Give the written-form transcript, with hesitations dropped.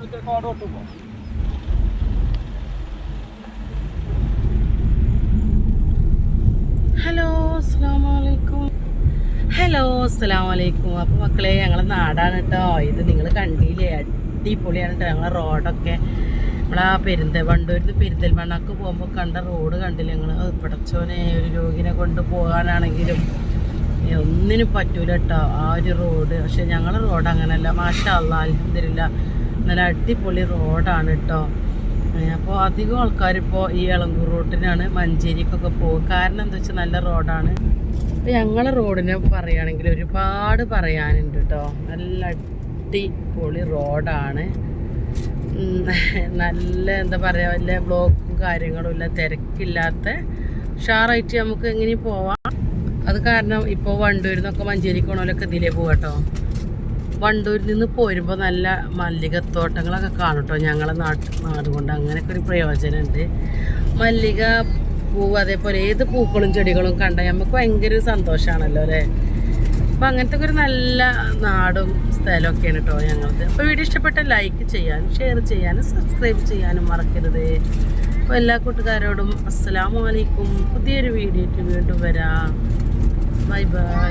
Hello അസ്സലാമലൈക്കും. അപ്പോൾ മക്കളെ, ഞങ്ങളെ നാടാണ് കേട്ടോ ഇത്. നിങ്ങൾ കണ്ടില്ലേ, അടിപൊളിയാണ് കേട്ടോ ഞങ്ങളെ റോഡൊക്കെ. നമ്മളാ വണ്ടൂരിൽ പെരിന്തൽമണ്ണക്ക് പോകുമ്പോൾ കണ്ട റോഡ് കണ്ടില്ല നിങ്ങൾ? പടച്ചോനെ, ഒരു രോഗിനെ കൊണ്ട് പോകാനാണെങ്കിലും ഒന്നിനും പറ്റൂല കേട്ടോ ആ ഒരു റോഡ്. പക്ഷെ ഞങ്ങളെ റോഡ് അങ്ങനെയല്ല, മാഷാ അല്ലാഹ് അൽഹംദുലില്ലാഹ്, നല്ല അടിപൊളി റോഡാണ് കേട്ടോ. അപ്പോൾ അധികം ആൾക്കാരിപ്പോൾ ഈ എളങ്കൂർ റോഡിനാണ് മഞ്ചേരിക്കൊക്കെ പോകും. കാരണം എന്താ വെച്ചാൽ നല്ല റോഡാണ്. അപ്പോൾ ഞങ്ങളെ റോഡിനെ പറയുകയാണെങ്കിൽ ഒരുപാട് പറയാനുണ്ട് കേട്ടോ. നല്ല അടിപൊളി റോഡാണ്. നല്ല എന്താ പറയുക, വലിയ ബ്ലോക്കും കാര്യങ്ങളും ഇല്ല, തിരക്കില്ലാത്ത ഉഷാറായിട്ട് നമുക്ക് എങ്ങനെയും പോവാം. അത് കാരണം ഇപ്പോൾ വണ്ടൂരിൽ നിന്നൊക്കെ മഞ്ചേരിക്ക് പോകണമല്ലൊക്കെ ഇതിലേ പോകാം കേട്ടോ. വണ്ടൂരിൽ നിന്ന് പോരുമ്പോൾ നല്ല മല്ലികത്തോട്ടങ്ങളൊക്കെ കാണും കേട്ടോ ഞങ്ങളെ നാട് കൊണ്ട്. അങ്ങനെയൊക്കെ ഒരു പ്രയോജനമുണ്ട്. മല്ലിക പൂവ്, അതേപോലെ ഏത് പൂക്കളും ചെടികളും കണ്ടാൽ നമുക്ക് ഭയങ്കര സന്തോഷമാണല്ലോ അല്ലേ. അപ്പോൾ അങ്ങനത്തെ ഒരു നല്ല നാടും സ്ഥലമൊക്കെയാണ് കേട്ടോ ഞങ്ങളത്. അപ്പോൾ വീഡിയോ ഇഷ്ടപ്പെട്ട ലൈക്ക് ചെയ്യാനും ഷെയർ ചെയ്യാനും സബ്സ്ക്രൈബ് ചെയ്യാനും മറക്കരുത്. അപ്പോൾ എല്ലാ കൂട്ടുകാരോടും അസ്സലാമു അലൈക്കും. പുതിയൊരു വീഡിയോയ്ക്ക് വീണ്ടും വരാം. Bye bye.